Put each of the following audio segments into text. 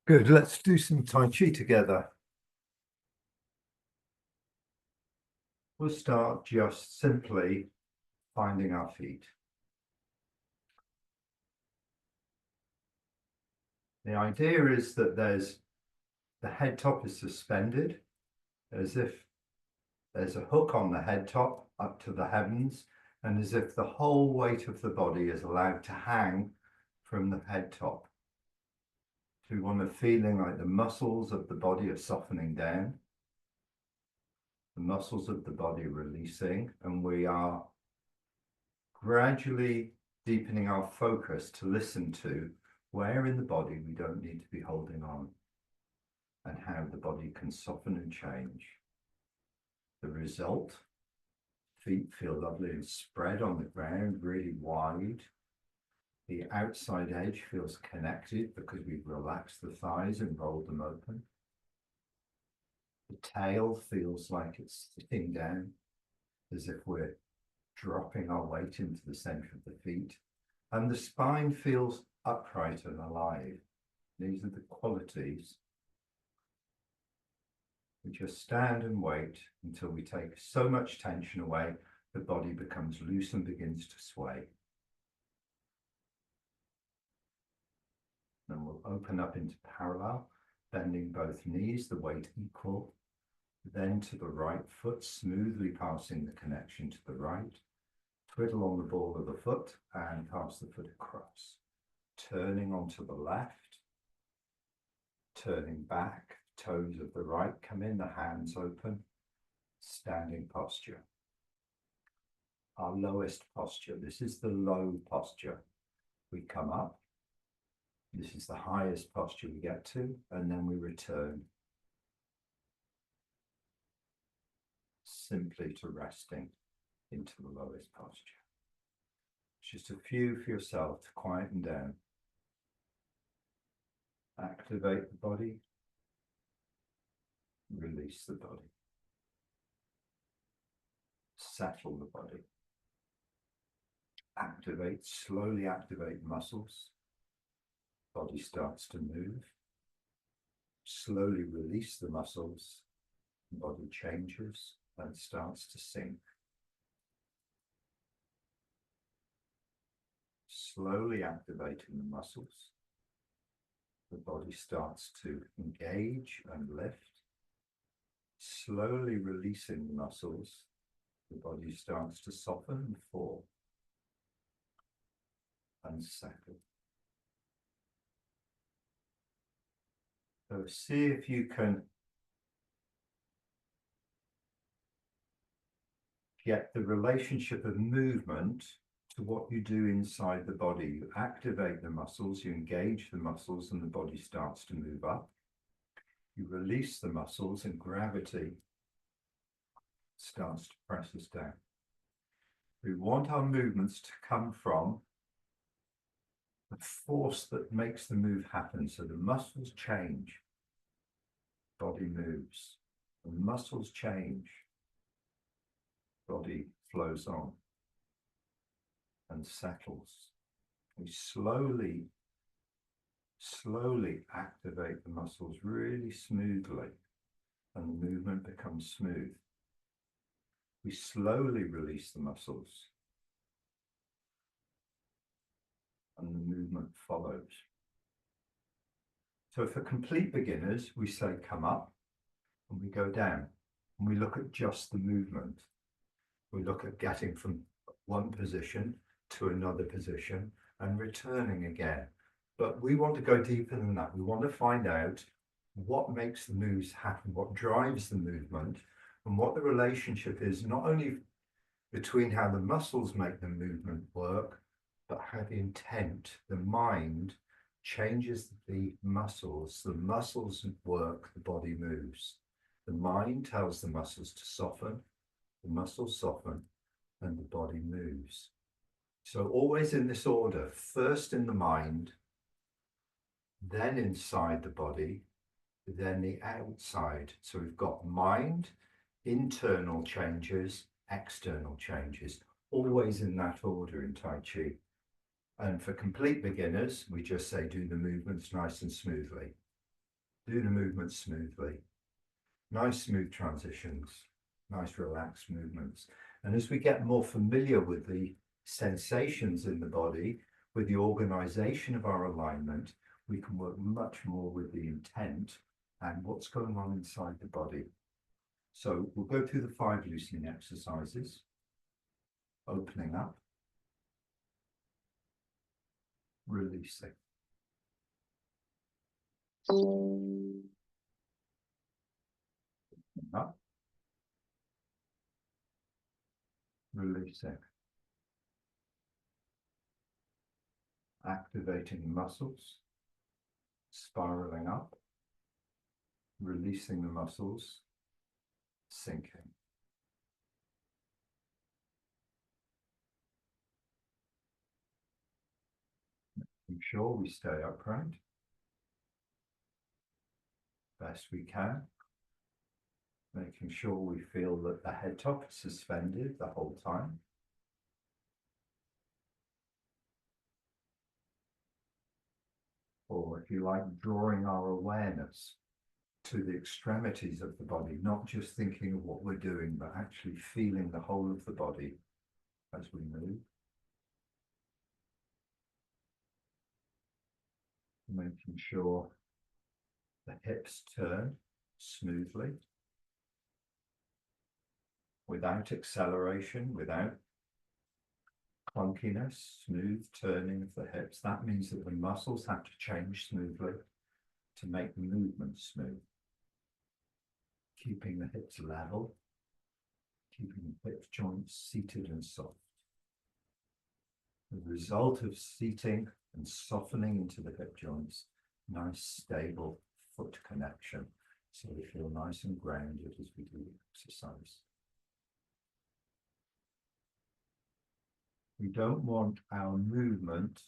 Good, let's do some Tai Chi together. We'll start just simply finding our feet. The idea is that the head top is suspended as if there's a hook on the head top up to the heavens, and as if the whole weight of the body is allowed to hang from the head top. So we want a feeling like the muscles of the body are softening down, the muscles of the body releasing, and we are gradually deepening our focus to listen to where in the body we don't need to be holding on and how the body can soften and change. The result, feet feel lovely and spread on the ground, really wide. The outside edge feels connected because we've relaxed the thighs and rolled them open. The tail feels like it's sitting down, as if we're dropping our weight into the center of the feet. And the spine feels upright and alive. These are the qualities. We just stand and wait until we take so much tension away, the body becomes loose and begins to sway. Then we'll open up into parallel, bending both knees, the weight equal. Then to the right foot, smoothly passing the connection to the right. Twiddle on the ball of the foot and pass the foot across. Turning onto the left, turning back, toes of the right come in, the hands open, standing posture. Our lowest posture, this is the low posture. We come up, this is the highest posture we get to, and then we return simply to resting into the lowest posture. Just a few for yourself to quieten down. Activate the body, release the body, settle the body. Activate, slowly activate muscles. Body starts to move. Slowly release the muscles. Body changes and starts to sink. Slowly activating the muscles. The body starts to engage and lift. Slowly releasing the muscles. The body starts to soften and fall and settle. So see if you can get the relationship of movement to what you do inside the body. You activate the muscles, you engage the muscles, and the body starts to move up. You release the muscles and gravity starts to press us down. We want our movements to come from the force that makes the move happen. So the muscles change, body moves. The muscles change, body flows on and settles. We slowly activate the muscles really smoothly, and the movement becomes smooth. We slowly release the muscles, and the movement follows. So for complete beginners, we say come up, and we go down, and we look at just the movement. We look at getting from one position to another position and returning again. But we want to go deeper than that. We want to find out what makes the moves happen, what drives the movement, and what the relationship is, not only between how the muscles make the movement work, but how the intent, the mind, changes the muscles work, the body moves. The mind tells the muscles to soften, the muscles soften, and the body moves. So always in this order, first in the mind, then inside the body, then the outside. So we've got mind, internal changes, external changes, always in that order in Tai Chi. And for complete beginners, we just say do the movements nice and smoothly. Do the movement smoothly. Nice smooth transitions, nice relaxed movements. And as we get more familiar with the sensations in the body, with the organization of our alignment, we can work much more with the intent and what's going on inside the body. So we'll go through the 5 loosening exercises, opening up, releasing. Up, releasing. Activating the muscles, spiraling up, releasing the muscles, sinking. Make sure we stay upright, best we can. Making sure we feel that the head top is suspended the whole time. Or if you like, drawing our awareness to the extremities of the body, not just thinking of what we're doing, but actually feeling the whole of the body as we move. Making sure the hips turn smoothly, without acceleration, without clunkiness, smooth turning of the hips. That means that the muscles have to change smoothly to make the movement smooth. Keeping the hips level, keeping the hip joints seated and soft. The result of seating and softening into the hip joints, nice stable foot connection. So we feel nice and grounded as we do the exercise. We don't want our movement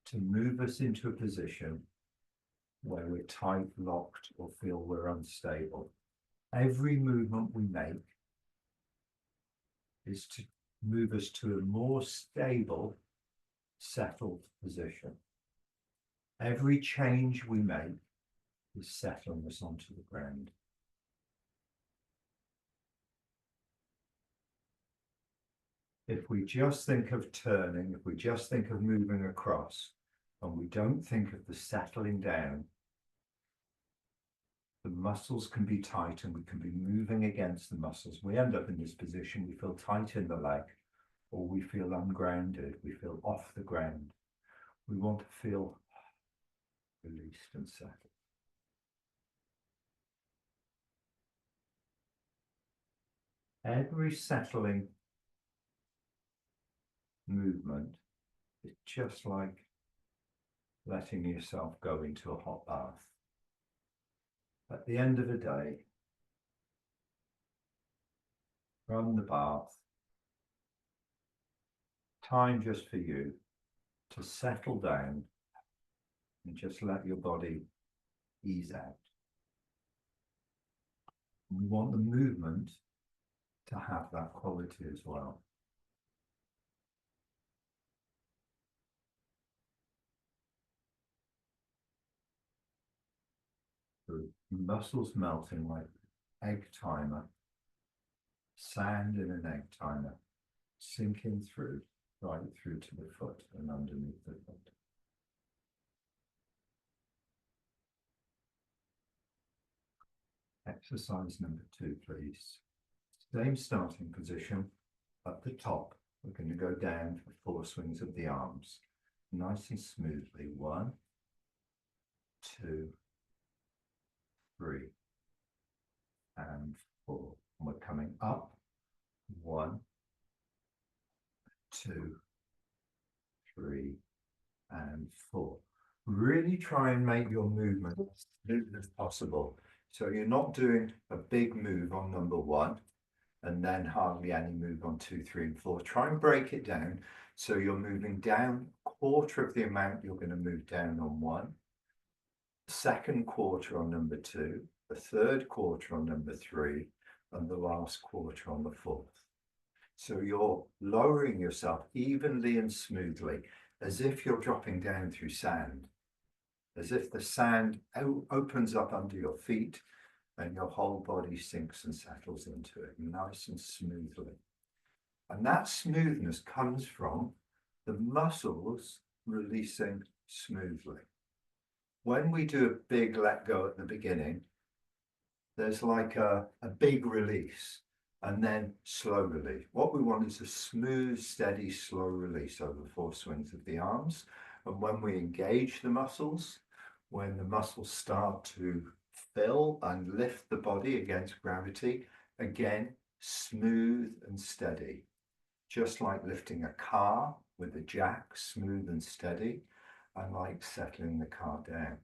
to move us into a position where we're tight, locked, or feel we're unstable. Every movement we make is to move us to a more stable, settled position. Every change we make is settling us onto the ground. If we just think of turning, if we just think of moving across, and we don't think of the settling down, the muscles can be tight and we can be moving against the muscles. We end up in this position, we feel tight in the leg, or we feel ungrounded, we feel off the ground. We want to feel released and settled. Every settling movement is just like letting yourself go into a hot bath. At the end of the day, from the bath, time just for you to settle down and just let your body ease out. We want the movement to have that quality as well. The muscles melting like egg timer, sand in an egg timer, sinking through, right through to the foot and underneath the foot. Exercise number 2, please. Same starting position. At the top, we're going to go down for 4 swings of the arms. Nice and smoothly. 1, 2, 3, and 4. And we're coming up. 1, 2, 3, and 4. Really try and make your movement as smooth as possible. So you're not doing a big move on number 1 and then hardly any move on 2, 3, and 4. Try and break it down so you're moving down a quarter of the amount you're going to move down on 1, second quarter on number 2, the third quarter on number 3, and the last quarter on the 4th. So you're lowering yourself evenly and smoothly, as if you're dropping down through sand. as if the sand opens up under your feet and your whole body sinks and settles into it nice and smoothly. And that smoothness comes from the muscles releasing smoothly. When we do a big let go at the beginning, there's like a big release and then slow release. What we want is a smooth, steady, slow release over the 4 swings of the arms. And when we engage the muscles, when the muscles start to fill and lift the body against gravity, again, smooth and steady. Just like lifting a car with a jack, smooth and steady, and like settling the car down,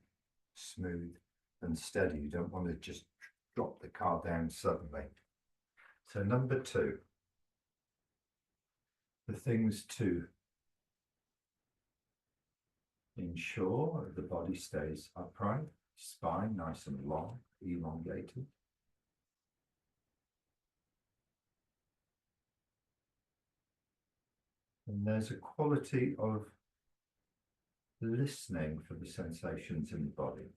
smooth and steady. You don't want to just drop the car down suddenly. So number 2, the things to ensure the body stays upright, spine nice and long, elongated. And there's a quality of listening for the sensations in the body.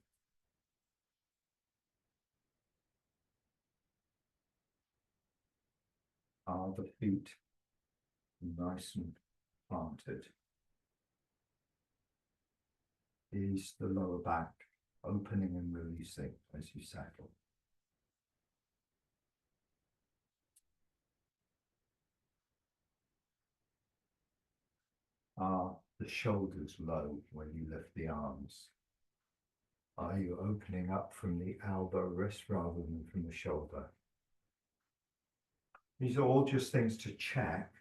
Are the feet nice and planted? Is the lower back opening and releasing as you settle? Are the shoulders low when you lift the arms? Are you opening up from the elbow wrist rather than from the shoulder? These are all just things to check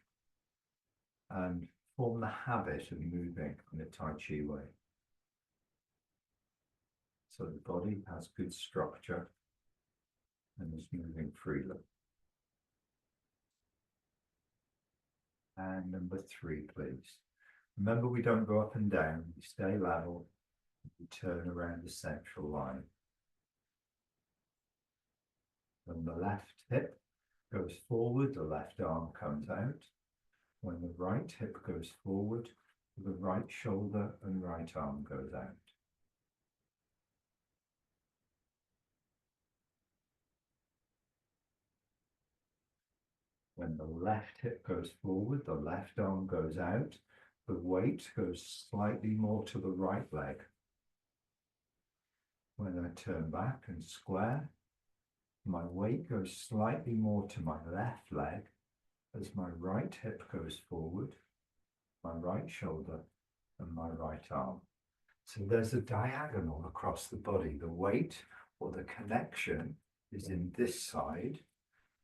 and form the habit of moving in a Tai Chi way. So the body has good structure and is moving freely. And number 3, please. Remember, we don't go up and down, we stay level, we turn around the central line. When the left hip goes forward, the left arm comes out. When the right hip goes forward, the right shoulder and right arm goes out. When the left hip goes forward, the left arm goes out. The weight goes slightly more to the right leg. When I turn back and square, my weight goes slightly more to my left leg as my right hip goes forward, my right shoulder and my right arm. So there's a diagonal across the body. The weight or the connection is in this side,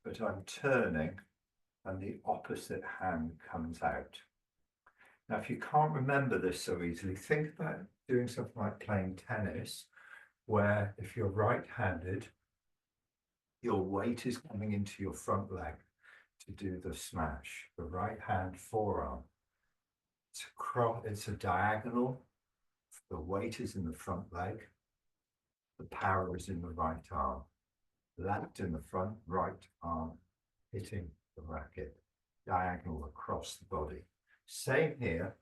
but I'm turning and the opposite hand comes out. Now, if you can't remember this so easily, think about doing something like playing tennis, where if you're right-handed, your weight is coming into your front leg to do the smash. The right hand forearm. It's a diagonal. The weight is in the front leg. The power is in the right arm. Left in the front, right arm hitting the racket. Diagonal across the body. Same here.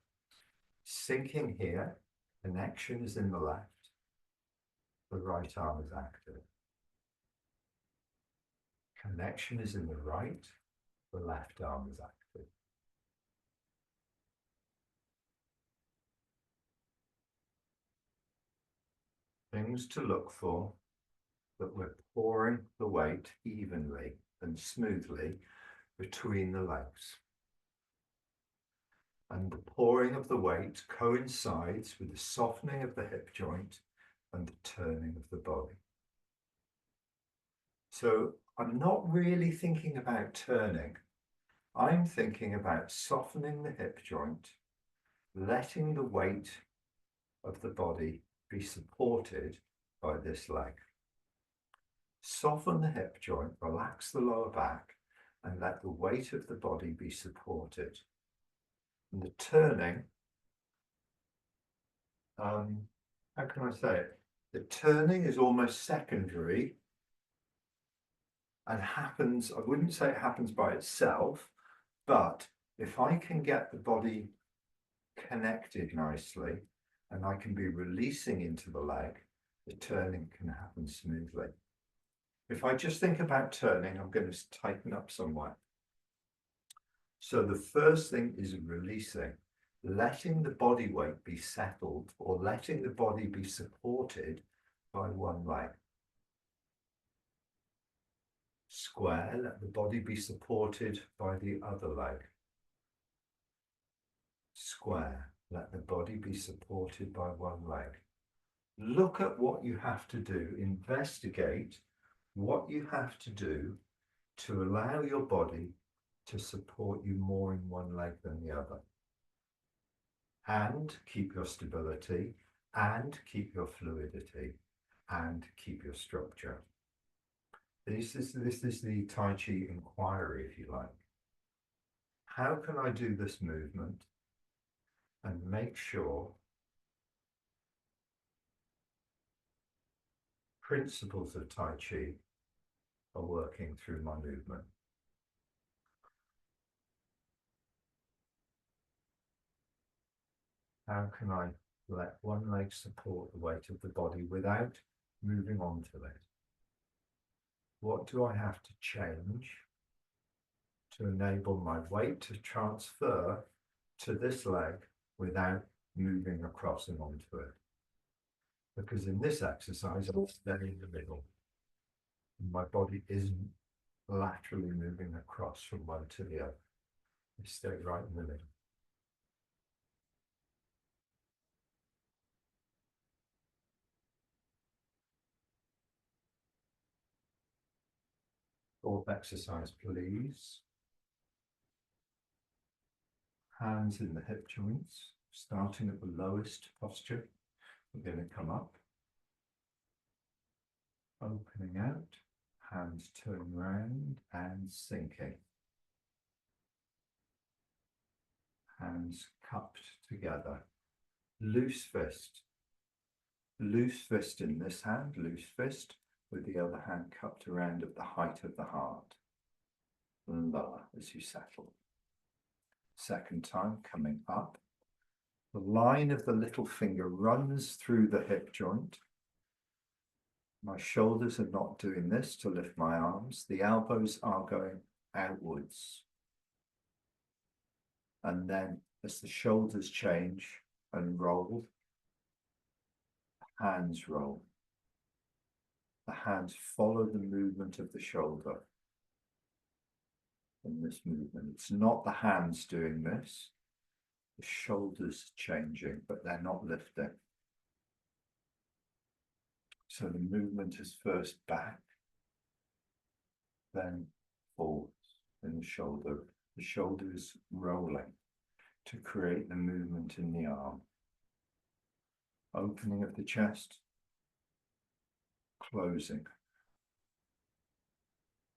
Sinking here. Connection is in the left. The right arm is active. Connection is in the right. The left arm is active. Things to look for, that we're pouring the weight evenly and smoothly between the legs. And the pouring of the weight coincides with the softening of the hip joint and the turning of the body. So I'm not really thinking about turning. I'm thinking about softening the hip joint, letting the weight of the body be supported by this leg. Soften the hip joint, relax the lower back, and let the weight of the body be supported. And the turning, how can I say it? The turning is almost secondary and happens, I wouldn't say it happens by itself, but if I can get the body connected nicely and I can be releasing into the leg, the turning can happen smoothly. If I just think about turning, I'm going to tighten up somewhere. So the first thing is releasing, letting the body weight be settled or letting the body be supported by one leg. Square, let the body be supported by the other leg. Square, let the body be supported by one leg. Look at what you have to do, investigate what you have to do to allow your body to support you more in one leg than the other. And keep your stability, and keep your fluidity, and keep your structure. This is the Taiji inquiry, if you like. How can I do this movement and make sure principles of Tai Chi are working through my movement? How can I let one leg support the weight of the body without moving on to it? What do I have to change to enable my weight to transfer to this leg without moving across and onto it? Because in this exercise, I'm staying in the middle. My body isn't laterally moving across from one to the other. I stay right in the middle. Fourth exercise, please. Hands in the hip joints, starting at the lowest posture. We're going to come up, opening out, hands turn round and sinking. Hands cupped together. Loose fist. Loose fist in this hand, loose fist, with the other hand cupped around at the height of the heart. Lower as you settle. Second time, coming up. The line of the little finger runs through the hip joint. My shoulders are not doing this to lift my arms. The elbows are going outwards. And then as the shoulders change and roll, hands roll. The hands follow the movement of the shoulder in this movement. It's not the hands doing this. The shoulders changing, but they're not lifting. So the movement is first back, then forwards in the shoulder. The shoulder is rolling to create the movement in the arm. Opening of the chest, closing,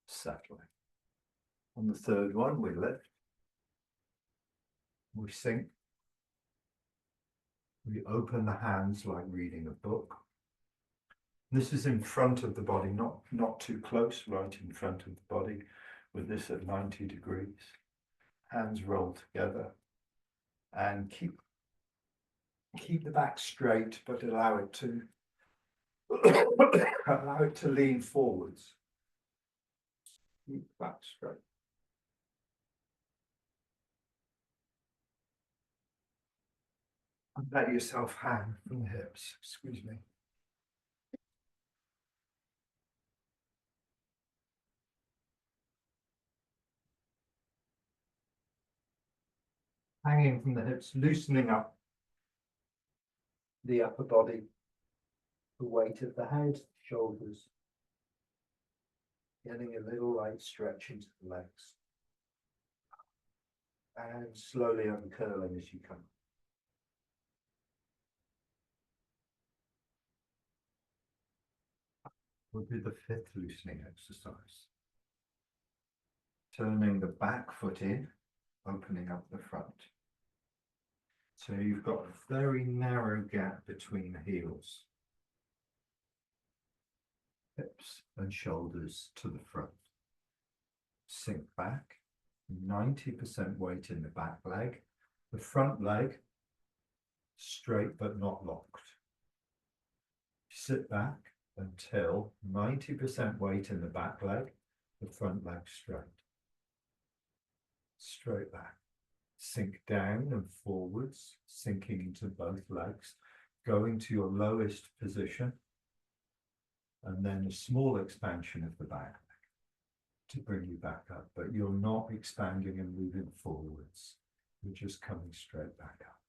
settling. On the third one, we lift, we sink, we open the hands like reading a book. This is in front of the body, not too close, right in front of the body, with this at 90 degrees. Hands roll together and keep the back straight, but allow it to lean forwards. Keep the back straight. And let yourself hang from the hips. Excuse me. Hanging from the hips, loosening up the upper body, the weight of the head, shoulders, getting a little light stretch into the legs, and slowly uncurling as you come. We'll do the fifth loosening exercise. Turning the back foot in, opening up the front. So you've got a very narrow gap between the heels. Hips and shoulders to the front. Sink back, 90% weight in the back leg. The front leg straight but not locked. Sit back until 90% weight in the back leg, the front leg straight. Straight back. Sink down and forwards, sinking into both legs, going to your lowest position, and then a small expansion of the back leg to bring you back up, but you're not expanding and moving forwards. You're just coming straight back up.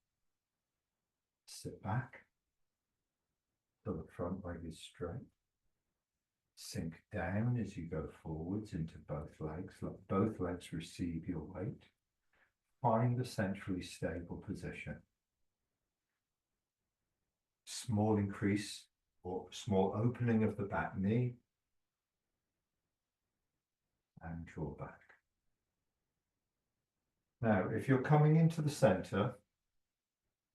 Sit back so the front leg is straight. Sink down as you go forwards into both legs. Let both legs receive your weight. Find the centrally stable position. Small increase or small opening of the back knee and draw back. Now, if you're coming into the center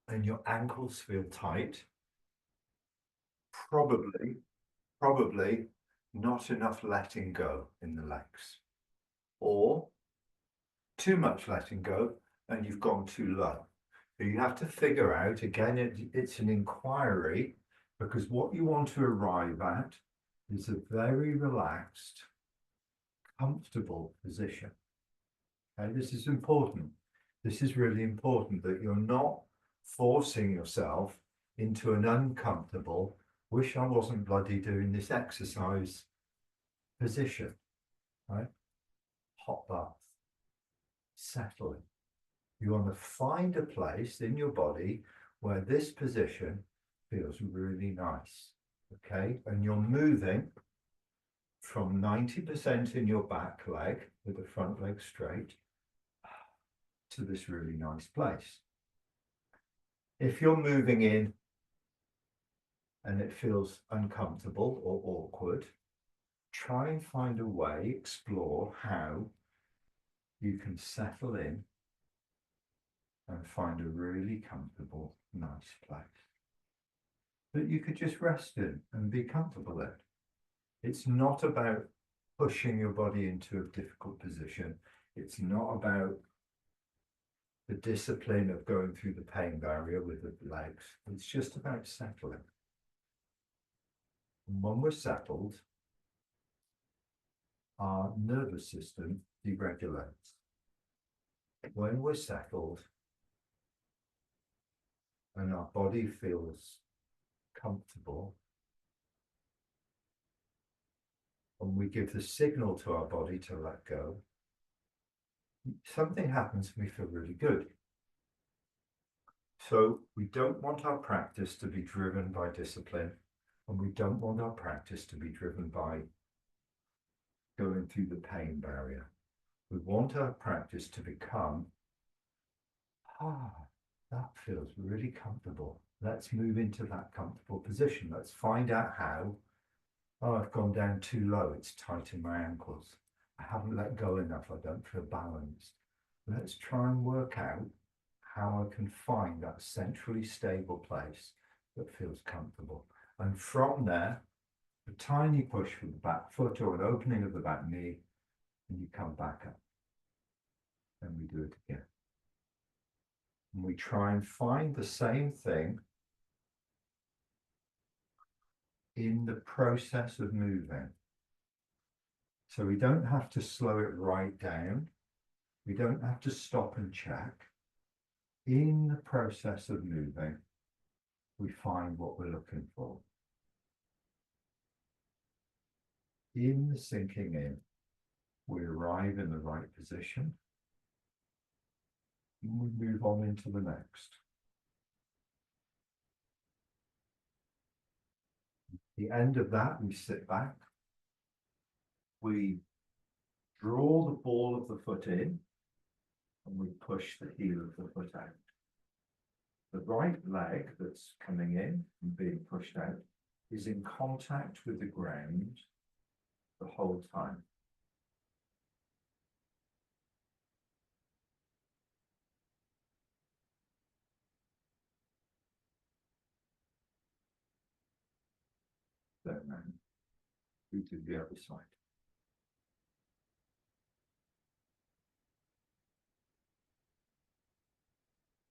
and your ankles feel tight, probably not enough letting go in the legs, or too much letting go and you've gone too low. So you have to figure out, again, it's an inquiry, because what you want to arrive at is a very relaxed, comfortable position. Okay, this is important. This is really important, that you're not forcing yourself into an uncomfortable, wish I wasn't bloody doing this exercise position, right? Hot bath, settling. You want to find a place in your body where this position feels really nice, okay? And you're moving from 90% in your back leg with the front leg straight to this really nice place. If you're moving in and it feels uncomfortable or awkward, try and find a way, explore how you can settle in and find a really comfortable, nice place that you could just rest in and be comfortable in. It's not about pushing your body into a difficult position. It's not about the discipline of going through the pain barrier with the legs. It's just about settling. And when we're settled, our nervous system deregulates. When we're settled and our body feels comfortable, and we give the signal to our body to let go, something happens and we feel really good. So we don't want our practice to be driven by discipline, and we don't want our practice to be driven by going through the pain barrier. We want our practice to become, that feels really comfortable. Let's move into that comfortable position. Let's find out how. I've gone down too low. It's tight in my ankles. I haven't let go enough. I don't feel balanced. Let's try and work out how I can find that centrally stable place that feels comfortable. And from there, a tiny push from the back foot or an opening of the back knee, and you come back up. And we do it again. And we try and find the same thing in the process of moving. So we don't have to slow it right down. We don't have to stop and check. In the process of moving, we find what we're looking for. In the sinking in, we arrive in the right position. And we move on into the next. At the end of that, we sit back. We draw the ball of the foot in, and we push the heel of the foot out. The right leg that's coming in and being pushed out is in contact with the ground the whole time. Then we do the other side.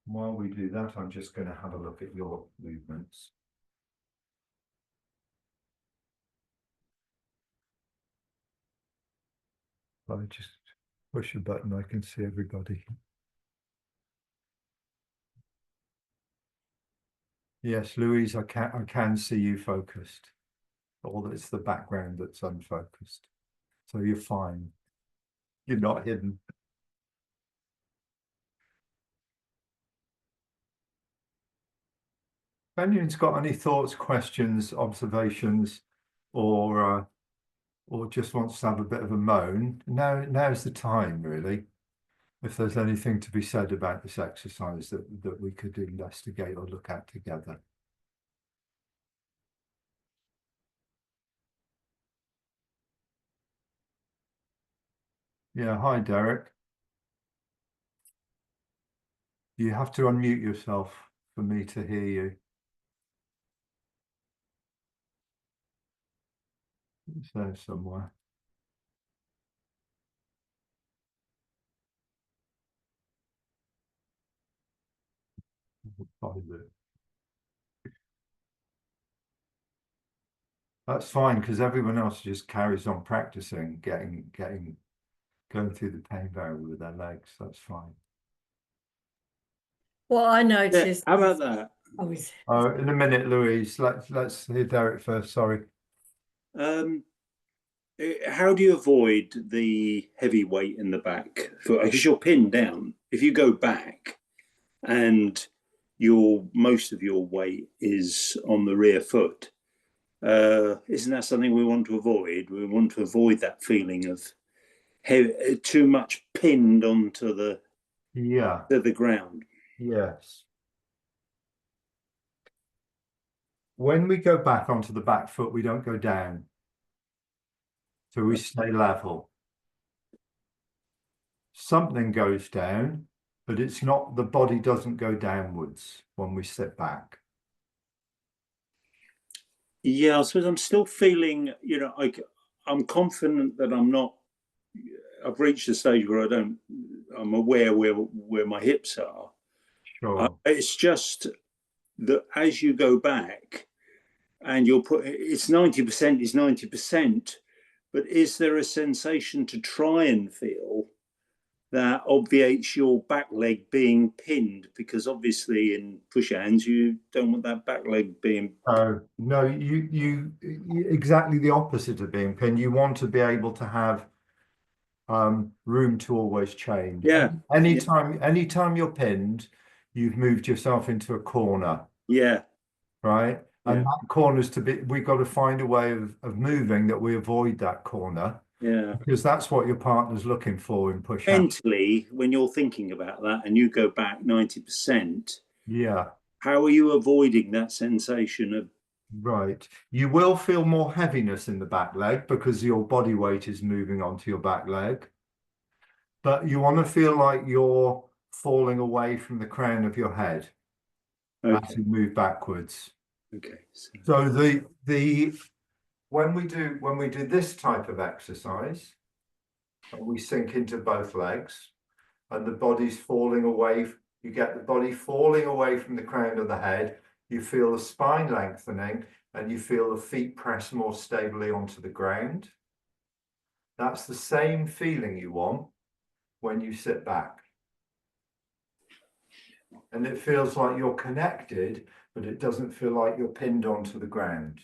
While we do that, I'm just going to have a look at your movements. I just push a button, I can see everybody. Yes, Louise, I can see you focused. Or it's the background that's unfocused. So you're fine. You're not hidden. If anyone's got any thoughts, questions, observations, or just wants to have a bit of a moan, now's the time, really. If there's anything to be said about this exercise that we could investigate or look at together. Yeah, hi, Derek. You have to unmute yourself for me to hear you. It's there somewhere. Find it. That's fine because everyone else just carries on practicing, going through the pain barrier with their legs. That's fine. Well, I Yeah, noticed. how about that? Oh, in a minute, Louise. Let's hear Derek first. Sorry. How do you avoid the heavy weight in the back? Because you're pinned down. If you go back and most of your weight is on the rear foot, isn't that something we want to avoid? We want to avoid that feeling of too much pinned onto the ground. Yes. When we go back onto the back foot, we don't go down. So we stay level. Something goes down, but it's not, the body doesn't go downwards when we sit back. Yeah, I suppose I'm still feeling, I'm confident that I've reached a stage where I'm aware where my hips are. Sure. It's just that as you go back and it's 90% is 90%, but is there a sensation to try and feel that obviates your back leg being pinned? Because obviously in push hands, you don't want that back leg being. Oh, no, you exactly the opposite of being pinned. You want to be able to have room to always change. Yeah. Anytime you're pinned, you've moved yourself into a corner. Yeah. Right. And Yeah. that corner's we've got to find a way of moving that we avoid that corner. Yeah. Because that's what your partner's looking for in push hands. Mentally, when you're thinking about that and you go back 90%, yeah. How are you avoiding that sensation of? Right. You will feel more heaviness in the back leg because your body weight is moving onto your back leg. But you want to feel like you're falling away from the crown of your head as you move backwards. Okay. So when we do this type of exercise, we sink into both legs and the body's falling away. You get the body falling away from the crown of the head. You feel the spine lengthening and you feel the feet press more stably onto the ground. That's the same feeling you want when you sit back. And it feels like you're connected, but it doesn't feel like you're pinned onto the ground.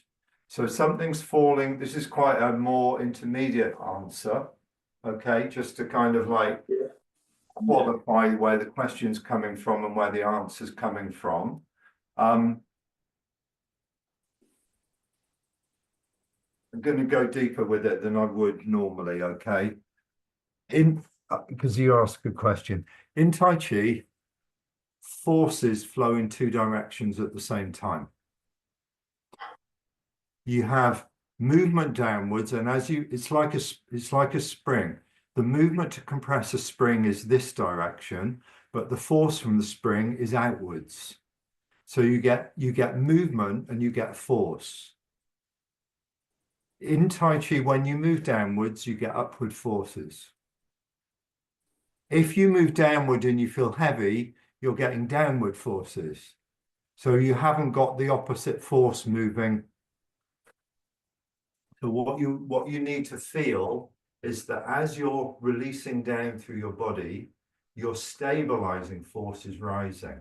So something's falling. This is quite a more intermediate answer. Okay, just to kind of like qualify where the question's coming from and where the answer's coming from. I'm going to go deeper with it than I would normally, okay? Because you asked a good question. In Tai Chi, forces flow in two directions at the same time. You have movement downwards, and it's like a spring. The movement to compress a spring is this direction, but the force from the spring is outwards. So you get movement and you get force. In Tai Chi, when you move downwards, you get upward forces. If you move downward and you feel heavy, you're getting downward forces. So you haven't got the opposite force moving. So what you need to feel is that as you're releasing down through your body, your stabilizing force is rising.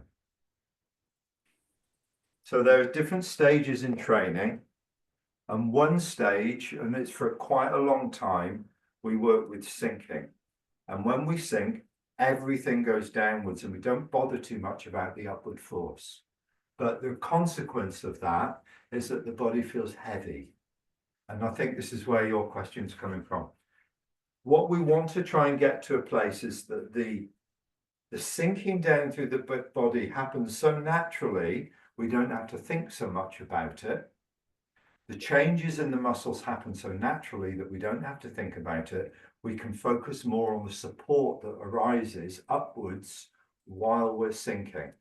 So there are different stages in training. And one stage, and it's for quite a long time, we work with sinking. And when we sink, everything goes downwards and we don't bother too much about the upward force. But the consequence of that is that the body feels heavy. And I think this is where your question's coming from. What we want to try and get to a place is that the sinking down through the body happens so naturally, we don't have to think so much about it. The changes in the muscles happen so naturally that we don't have to think about it. We can focus more on the support that arises upwards while we're sinking.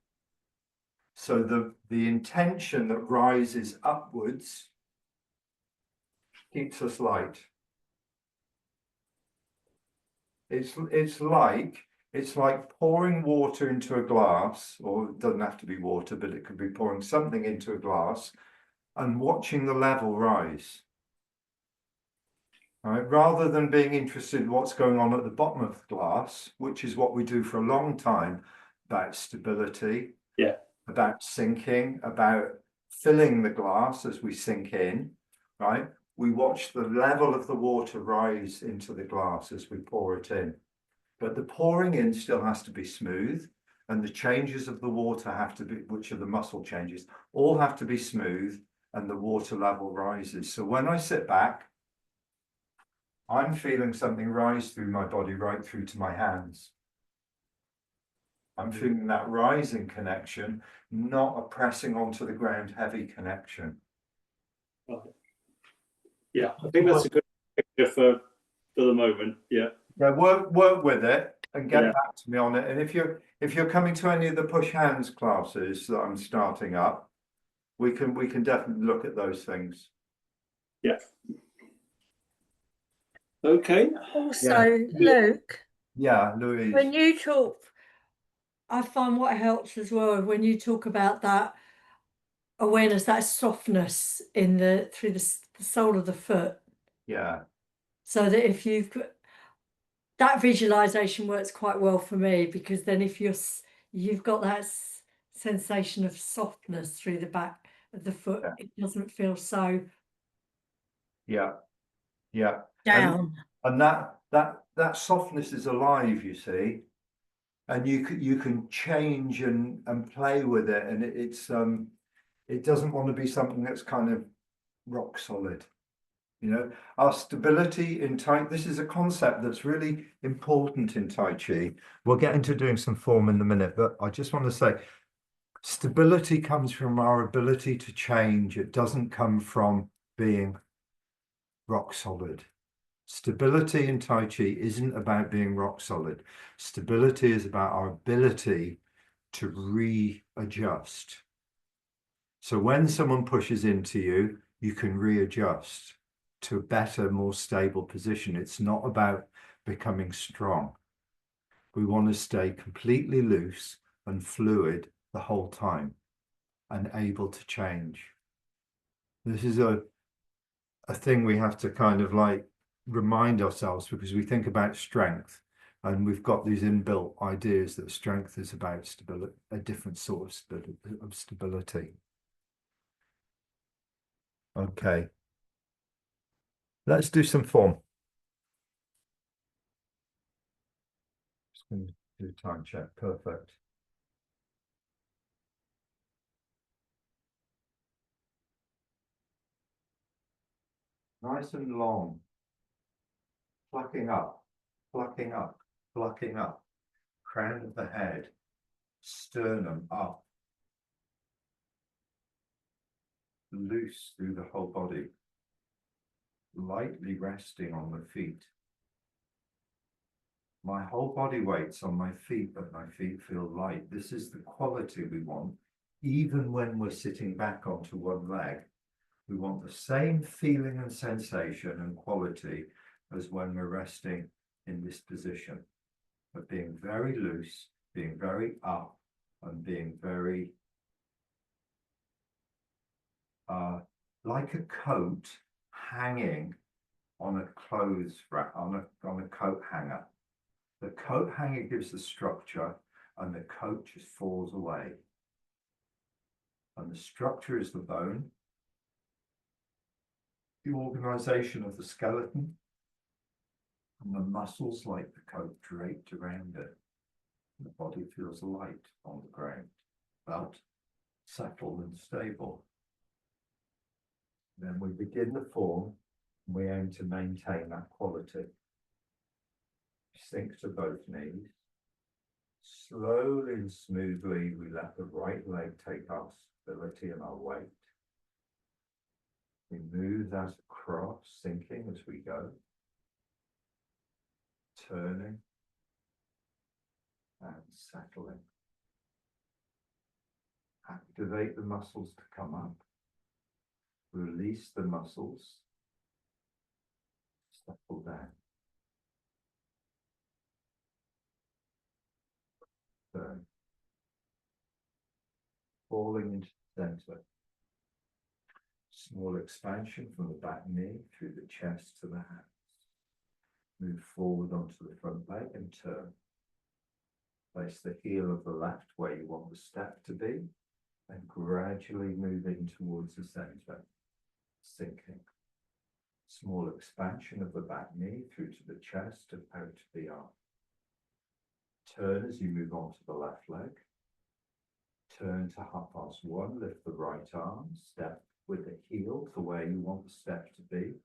So the intention that rises upwards keeps us light. It's like pouring water into a glass, or it doesn't have to be water, but it could be pouring something into a glass and watching the level rise. Right? Rather than being interested in what's going on at the bottom of the glass, which is what we do for a long time, about stability, about sinking, about filling the glass as we sink in, right? We watch the level of the water rise into the glass as we pour it in. But the pouring in still has to be smooth, and the changes of the water have to be, which are the muscle changes, all have to be smooth, and the water level rises. So when I sit back, I'm feeling something rise through my body, right through to my hands. I'm feeling that rising connection, not a pressing onto the ground heavy connection. Yeah, I think that's a good picture for the moment. Yeah. Yeah, work with it and get back to me on it. And if you're coming to any of the push hands classes that I'm starting up, we can definitely look at those things. Yeah. Okay. Also, Luke. Yeah, Louise. When you talk, I find what helps as well when you talk about that awareness, that softness in through the sole of the foot. Yeah. So that if that visualization works quite well for me, because then if you've got that sensation of softness through the back of the foot, it doesn't feel so down. And that softness is alive, you see, and you can change and play with it, and it doesn't want to be something that's kind of rock solid. You know, our stability in Tai, this is a concept that's really important in Tai Chi. We'll get into doing some form in a minute, but I just want to say stability comes from our ability to change. It doesn't come from being rock solid. Stability in Tai Chi isn't about being rock solid. Stability is about our ability to readjust. So when someone pushes into you, you can readjust to a better, more stable position. It's not about becoming strong. We want to stay completely loose and fluid the whole time and able to change. This is a thing we have to kind of like remind ourselves, because we think about strength and we've got these inbuilt ideas that strength is about stability, a different sort of stability. Okay. Let's do some form. Just going to do time check. Perfect. Nice and long. Plucking up, plucking up, plucking up. Crown of the head. Sternum up. Loose through the whole body. Lightly resting on the feet. My whole body weight's on my feet, but my feet feel light. This is the quality we want. Even when we're sitting back onto one leg, we want the same feeling and sensation and quality as when we're resting in this position, of being very loose, being very up, and being very like a coat hanging on a clothes rack, on a coat hanger. The coat hanger gives the structure and the coat just falls away. And the structure is the bone, the organization of the skeleton, and the muscles like the coat draped around it. The body feels light on the ground, but settled and stable. Then we begin the form, and we aim to maintain that quality. Sink to both knees. Slowly and smoothly, we let the right leg take our stability and our weight. We move that across, sinking as we go, turning and settling. Activate the muscles to come up. Release the muscles. Settle down. Turn. Falling into the center. Small expansion from the back knee through the chest to the hands. Move forward onto the front leg and turn. Place the heel of the left where you want the step to be and gradually move in towards the center, sinking. Small expansion of the back knee through to the chest and out to the arm. Turn as you move on to the left leg. Turn to 1/2, lift the right arm, step with the heel to where you want the step to be,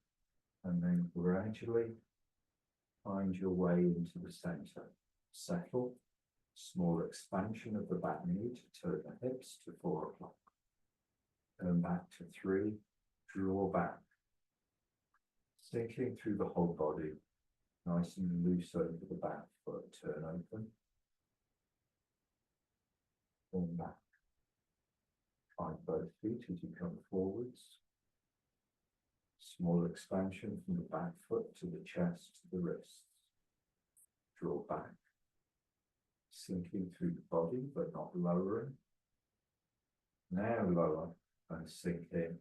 and then gradually find your way into the center. Settle. Small expansion of the back knee to turn the hips to 4 o'clock. Turn back to 3, draw back. Sinking through the whole body, nice and loose over the back foot, turn open. Turn back. Find both feet as you come forwards. Small expansion from the back foot to the chest to the wrists. Draw back. Sinking through the body, but not lowering. Now lower and sink in.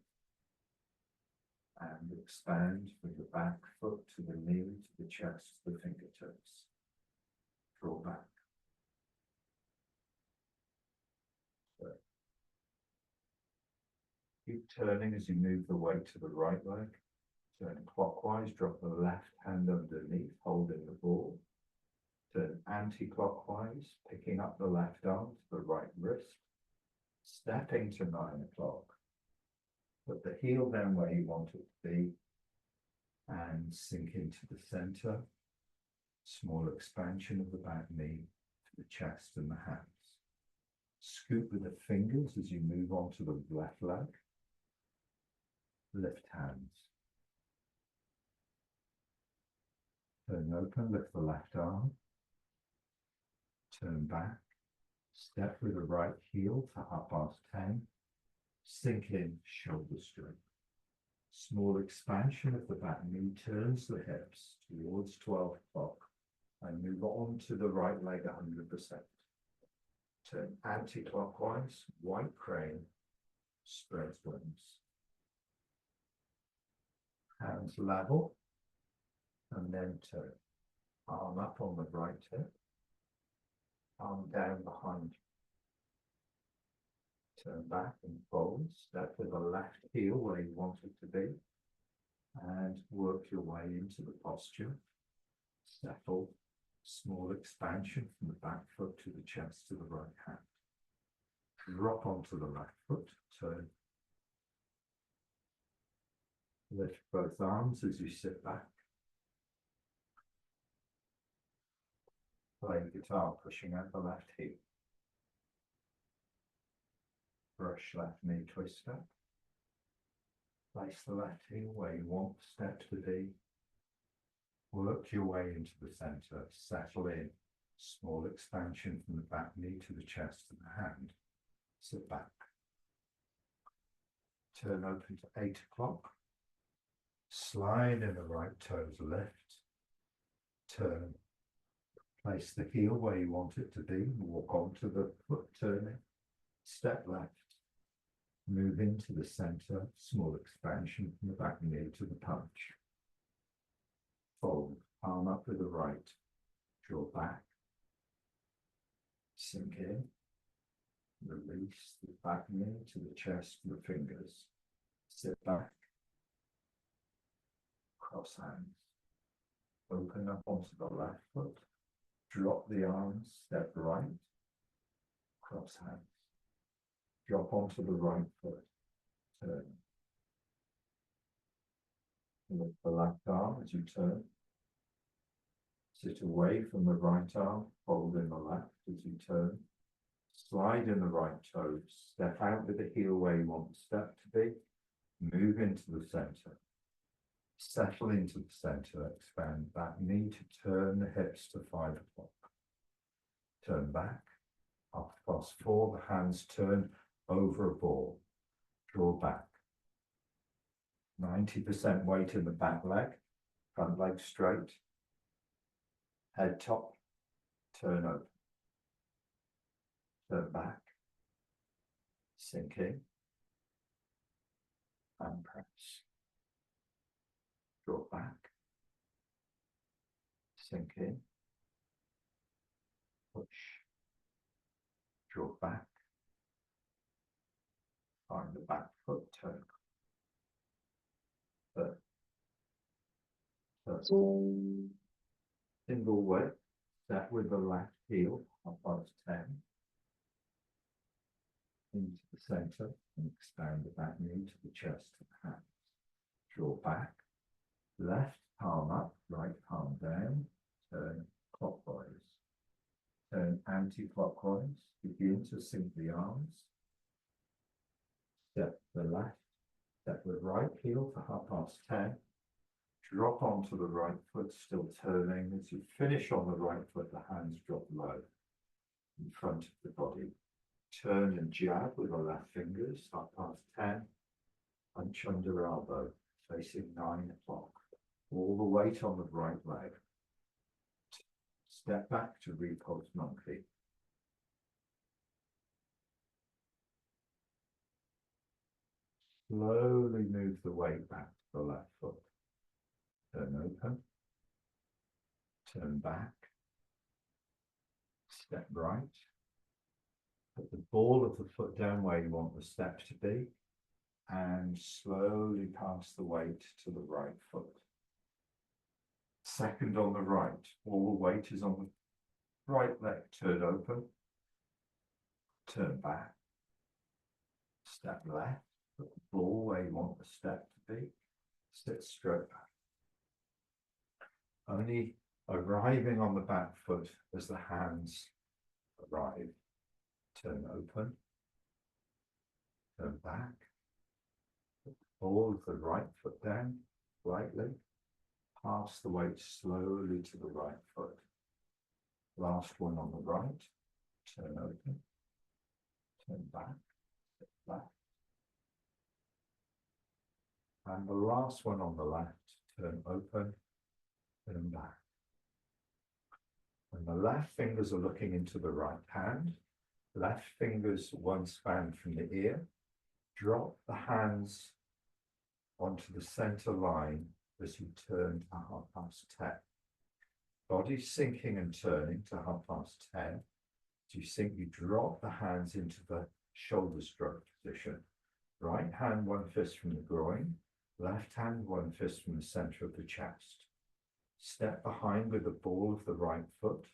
And expand from the back foot to the knee, to the chest, to the fingertips. Draw back. So, keep turning as you move the weight to the right leg. Turn clockwise, drop the left hand underneath, holding the ball. Turn anti-clockwise, picking up the left arm to the right wrist, stepping to 9 o'clock. Put the heel down where you want it to be and sink into the center. Small expansion of the back knee to the chest and the hands. Scoop with the fingers as you move on to the left leg. Lift hands. Turn open, lift the left arm. Turn back. Step with the right heel to 10:30. Sink in, shoulder straight. Small expansion of the back knee turns the hips towards 12 o'clock and move on to the right leg 100%. Turn anti-clockwise, white crane, spreads wings. Hands level and then turn. Arm up on the right hip, arm down behind you. Turn back and fold, step with the left heel where you want it to be, and work your way into the posture. Settle, small expansion from the back foot to the chest to the right hand. Drop onto the left foot, turn. Lift both arms as you sit back. Play guitar, pushing out the left heel. Brush left knee twister. Place the left heel where you want the step to be. Work your way into the center, settle in. Small expansion from the back knee to the chest and the hand. Sit back. Turn open to 8 o'clock. Slide in the right toes, lift. Turn. Place the heel where you want it to be, walk onto the foot turning, step left, move into the center, small expansion from the back knee to the punch. Fold, palm up with the right, draw back, sink in, release the back knee to the chest with the fingers, sit back, cross hands, open up onto the left foot, drop the arms, step right, cross hands, drop onto the right foot, turn. Lift the left arm as you turn. Sit away from the right arm, fold in the left as you turn. Slide in the right toes, step out with the heel where you want the step to be. Move into the center. Settle into the center, expand back knee to turn the hips to 5 o'clock. Turn back, up past 4, the hands turn over a ball. Draw back. 90% weight in the back leg, front leg straight. Head top, turn over. Turn back. Sink in. And press. Draw back. Sink in. Push. Draw back. Find the back foot, turn. Third. Single way. Step with the left heel, up past 10. Into the center and expand the back knee to the chest and hands. Draw back. Left palm up, right palm down. Turn clockwise. Turn anti-clockwise. Begin to sink the arms. Step the left. Step the right heel for 10:30. Drop onto the right foot, still turning. As you finish on the right foot, the hands drop low in front of the body. Turn and jab with the left fingers, 10:30. Punch under elbow, facing 9 o'clock. All the weight on the right leg. Step back to repose monkey. Slowly move the weight back to the left foot. Turn open. Turn back. Step right. Put the ball of the foot down where you want the step to be. And slowly pass the weight to the right foot. Second on the right. All the weight is on the right leg. Turn open. Turn back. Step left. Put the ball where you want the step to be. Sit straight back. Only arriving on the back foot as the hands arrive. Turn open. Turn back. Put the ball of the right foot down lightly. Pass the weight slowly to the right foot. Last one on the right. Turn open. Turn back. Step left. And the last one on the left. Turn open. Turn back. When the left fingers are looking into the right hand, left fingers one span from the ear, drop the hands onto the center line as you turn to 10:30. Body sinking and turning to 10:30. As you sink, you drop the hands into the shoulder stroke position. Right hand, one fist from the groin. Left hand, one fist from the center of the chest. Step behind with the ball of the right foot.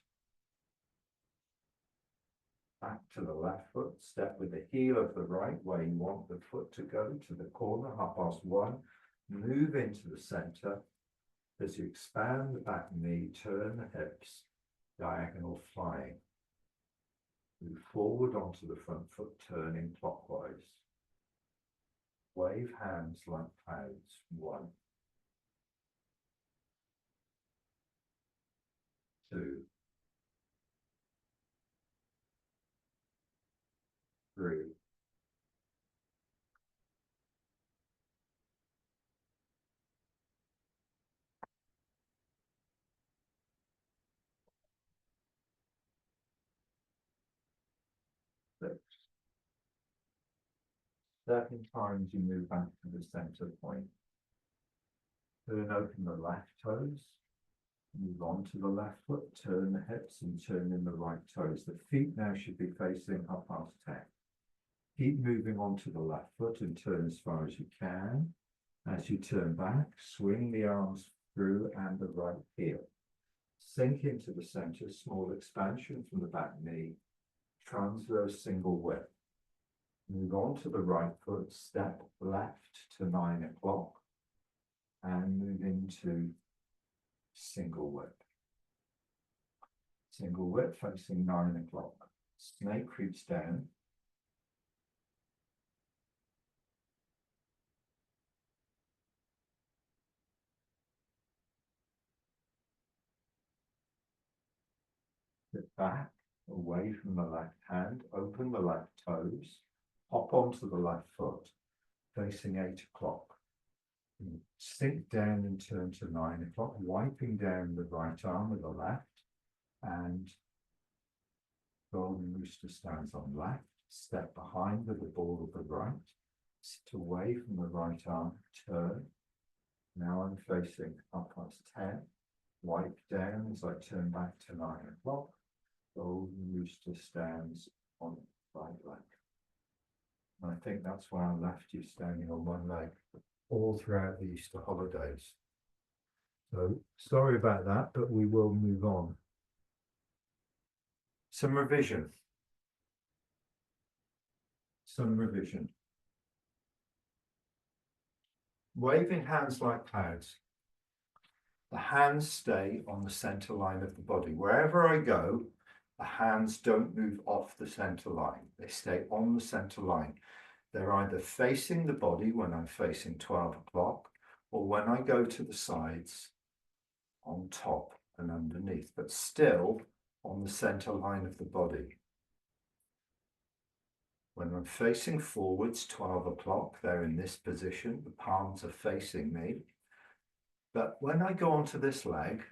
Back to the left foot. Step with the heel of the right where you want the foot to go to the corner, 1:30. Move into the center. As you expand the back knee, turn the hips, diagonal flying. Move forward onto the front foot, turning clockwise. Wave hands like clouds. 1, 2, 3, 7 times you move back to the center point. Turn open the left toes, move on to the left foot, turn the hips and turn in the right toes. The feet now should be facing up past 10. Keep moving on to the left foot and turn as far as you can. As you turn back, swing the arms through and the right heel. Sink into the center, small expansion from the back knee, transverse single whip. Move on to the right foot, step left to 9 o'clock and move into single whip. Single whip facing 9 o'clock. Snake creeps down. Sit back, away from the left hand, open the left toes, hop onto the left foot, facing 8 o'clock. Sink down and turn to 9 o'clock, wiping down the right arm with the left, and golden rooster stands on left, step behind with the ball of the right, sit away from the right arm, turn. Now I'm facing up past 10, wipe down as I turn back to 9 o'clock. Golden rooster stands on right leg. And I think that's why I left you standing on one leg all throughout the Easter holidays. So sorry about that, but we will move on. Some revision. Waving hands like clouds. The hands stay on the center line of the body. Wherever I go, the hands don't move off the center line. They stay on the center line. They're either facing the body when I'm facing 12 o'clock, or when I go to the sides on top and underneath, but still on the center line of the body. When I'm facing forwards, 12 o'clock, they're in this position, the palms are facing me. But when I go onto this leg,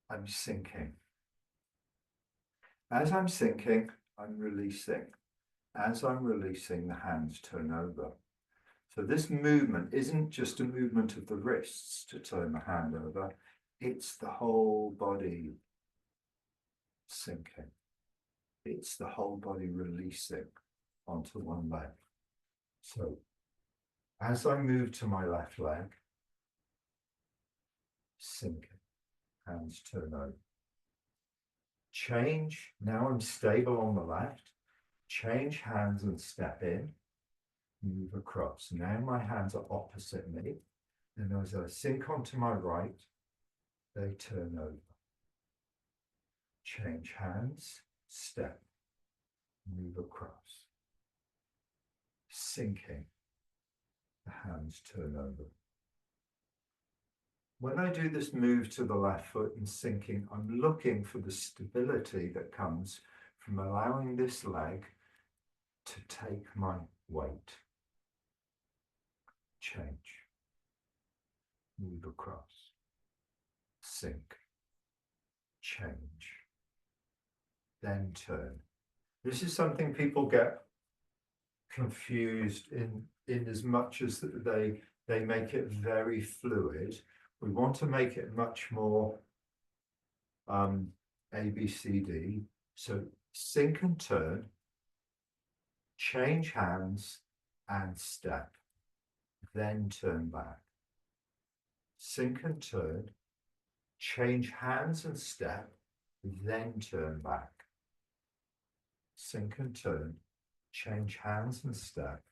I'm sinking. As I'm sinking, I'm releasing. As I'm releasing, the hands turn over. So this movement isn't just a movement of the wrists to turn the hand over, it's the whole body sinking. It's the whole body releasing onto one leg. So as I move to my left leg, sinking, hands turn over. Change, now I'm stable on the left, change hands and step in, move across. Now my hands are opposite me, and as I sink onto my right, they turn over. Change hands, step, move across. Sinking, the hands turn over. When I do this move to the left foot and sinking, I'm looking for the stability that comes from allowing this leg to take my weight. Change, move across, sink, change, then turn. This is something people get confused in as much as they make it very fluid. We want to make it much more ABCD. So sink and turn, change hands and step, then turn back. Sink and turn, change hands and step, then turn back. Sink and turn, change hands and step,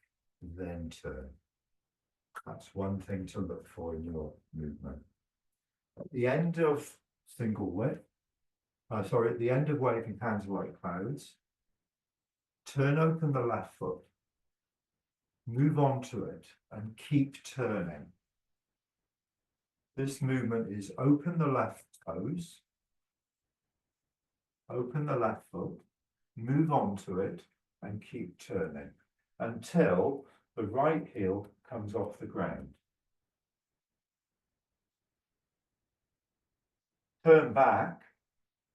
then turn. That's one thing to look for in your movement. At the end of single whip, at the end of waving hands like clouds, turn open the left foot, move on to it and keep turning. This movement is open the left toes, open the left foot, move on to it and keep turning until the right heel comes off the ground. Turn back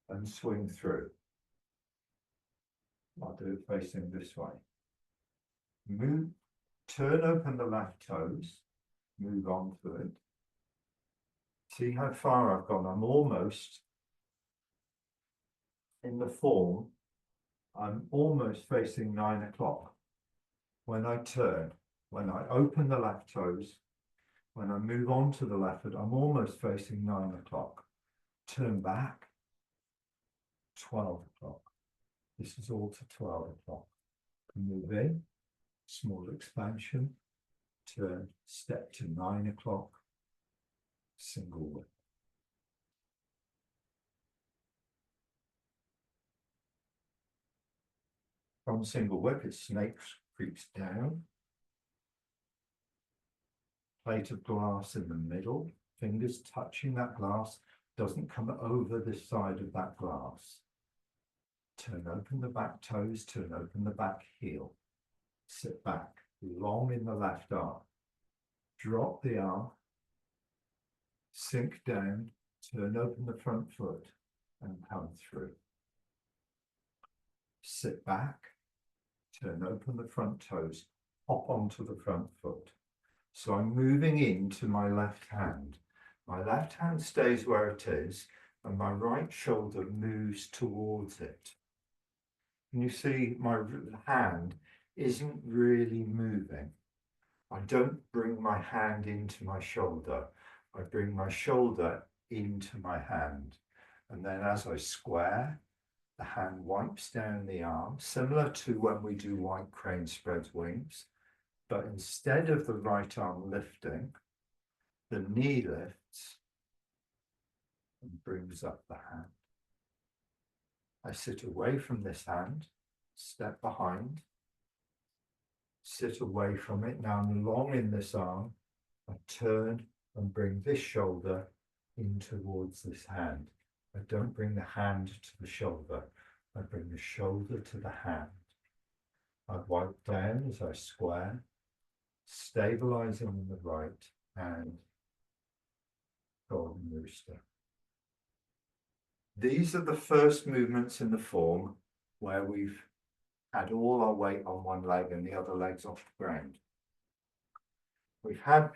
and swing through. I'll do it facing this way. Move, turn open the left toes, move on to it. See how far I've gone. I'm almost in the form. I'm almost facing 9 o'clock. When I turn, when I open the left toes, when I move on to the left foot, I'm almost facing 9 o'clock. Turn back, 12 o'clock. This is all to 12 o'clock. Move in, small expansion, turn, step to 9 o'clock, single whip. From single whip, it snakes, creeps down. Plate of glass in the middle, fingers touching that glass, doesn't come over this side of that glass. Turn open the back toes, turn open the back heel. Sit back, long in the left arm. Drop the arm, sink down, turn open the front foot and come through. Sit back, turn open the front toes, hop onto the front foot. So I'm moving into my left hand. My left hand stays where it is and my right shoulder moves towards it. And you see my hand isn't really moving. I don't bring my hand into my shoulder. I bring my shoulder into my hand. And then as I square, the hand wipes down the arm, similar to when we do white crane spreads wings. But instead of the right arm lifting, the knee lifts and brings up the hand. I sit away from this hand, step behind, sit away from it. Now I'm long in this arm. I turn and bring this shoulder in towards this hand. I don't bring the hand to the shoulder. I bring the shoulder to the hand. I wipe down as I square, stabilizing in the right and golden rooster. These are the first movements in the form where we've had all our weight on one leg and the other leg's off the ground. We've had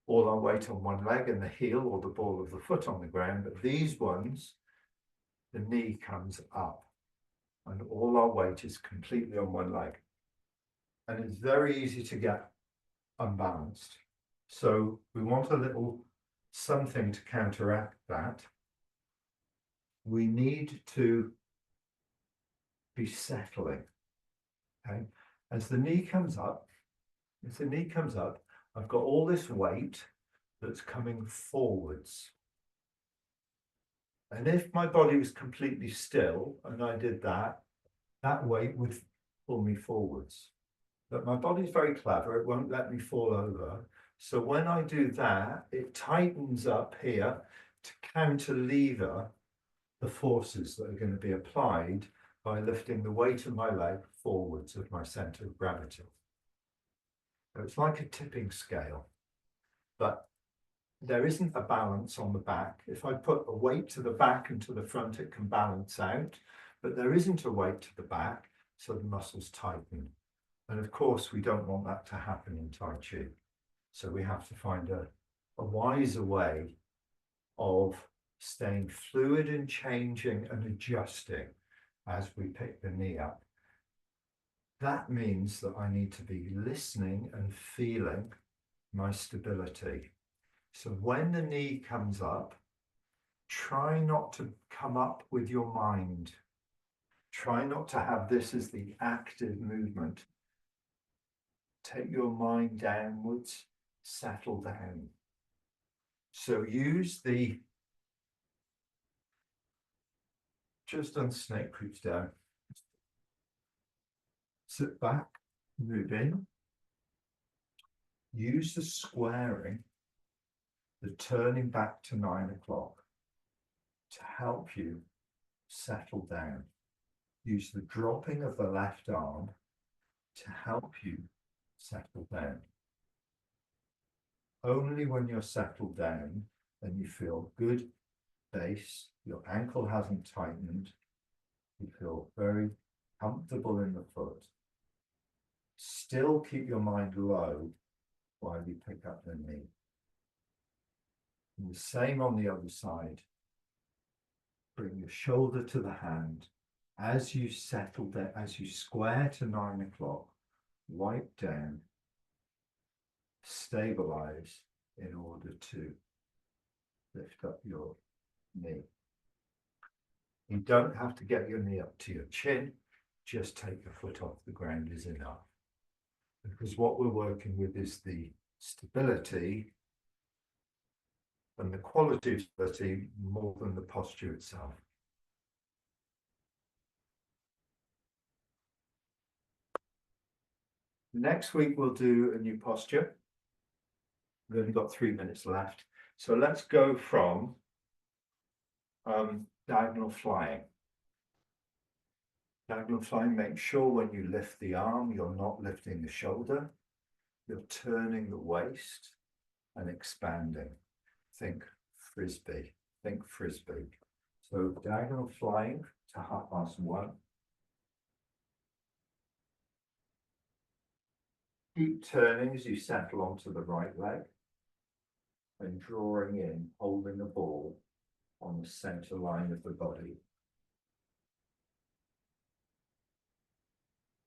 all our weight on one leg and the heel or the ball of the foot on the ground, but these ones, the knee comes up and all our weight is completely on one leg. And it's very easy to get unbalanced. So we want a little something to counteract that. We need to be settling. Okay, as the knee comes up, I've got all this weight that's coming forwards. And if my body was completely still and I did that, that weight would pull me forwards. But my body's very clever, it won't let me fall over. So when I do that, it tightens up here to cantilever the forces that are going to be applied by lifting the weight of my leg forwards of my center of gravity. So it's like a tipping scale, but there isn't a balance on the back. If I put a weight to the back and to the front, it can balance out, but there isn't a weight to the back, so the muscles tighten. And of course, we don't want that to happen in Tai Chi. So we have to find a wiser way of staying fluid and changing and adjusting as we pick the knee up. That means that I need to be listening and feeling my stability. So when the knee comes up, try not to come up with your mind. Try not to have this as the active movement. Take your mind downwards, settle down. So use the, just on snake creeps down. Sit back, move in. Use the squaring, the turning back to 9 o'clock to help you settle down. Use the dropping of the left arm to help you settle down. Only when you're settled down and you feel good base, your ankle hasn't tightened, you feel very comfortable in the foot, Still keep your mind low while you pick up the knee. And the same on the other side. Bring your shoulder to the hand. As you settle down, as you square to 9 o'clock, wipe down, stabilize in order to lift up your knee. You don't have to get your knee up to your chin, just take your foot off the ground is enough. Because what we're working with is the stability and the quality of stability more than the posture itself. Next week we'll do a new posture. We've only got 3 minutes left. So let's go from diagonal flying. Diagonal flying, make sure when you lift the arm, you're not lifting the shoulder. You're turning the waist and expanding. Think frisbee, think frisbee. So diagonal flying to 1:30. Keep turning as you settle onto the right leg and drawing in, holding the ball on the center line of the body.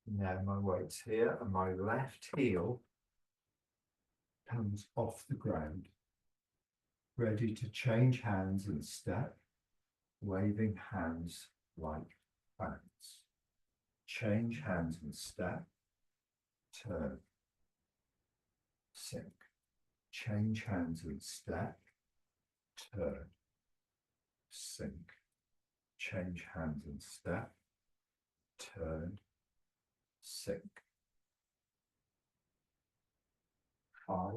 Now my weight's here and my left heel comes off the ground, ready to change hands and step, waving hands like fans. Change hands and step, turn, sink. Change hands and step, turn, sink. Change hands and step, turn, sink. 5,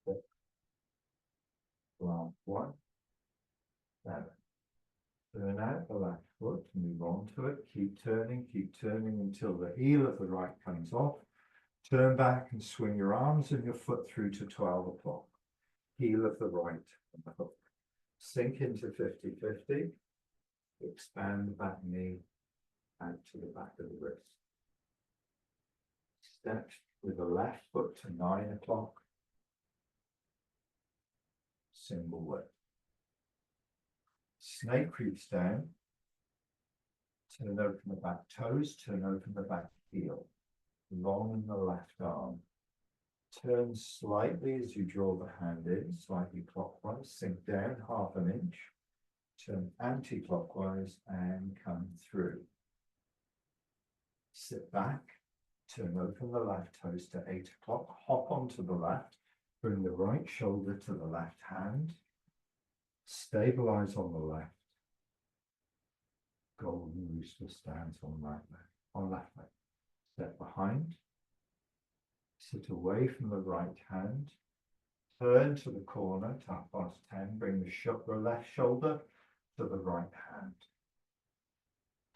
6, last 1, 7. Turn out the left foot, move on to it, keep turning until the heel of the right comes off. Turn back and swing your arms and your foot through to 12 o'clock. Heel of the right and the hook. Sink into 50-50. Expand the back knee out to the back of the wrist. Step with the left foot to 9 o'clock. Single whip. Snake creeps down. Turn open the back toes, turn open the back heel. Long in the left arm. Turn slightly as you draw the hand in, slightly clockwise, sink down 1/2 inch. Turn anti-clockwise and come through. Sit back, turn open the left toes to 8 o'clock, hop onto the left, bring the right shoulder to the left hand, stabilize on the left. Golden Rooster stands on right leg, on left leg. Step behind, sit away from the right hand, turn to the corner, 10, bring the left shoulder to the right hand.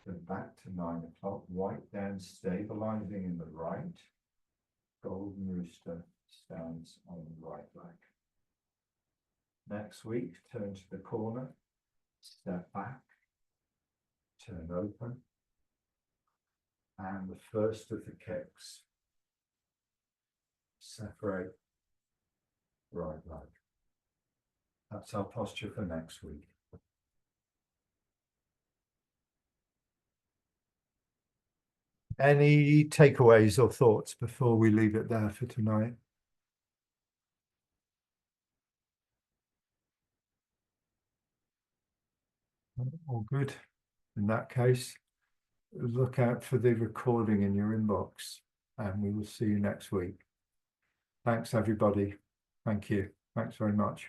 Turn back to 9 o'clock, wipe down, stabilizing in the right. Golden Rooster stands on the right leg. Next week, turn to the corner, step back, turn open, and the first of the kicks. Separate right leg. That's our posture for next week. Any takeaways or thoughts before we leave it there for tonight? All good. In that case, look out for the recording in your inbox and we will see you next week. Thanks, everybody. Thank you. Thanks very much.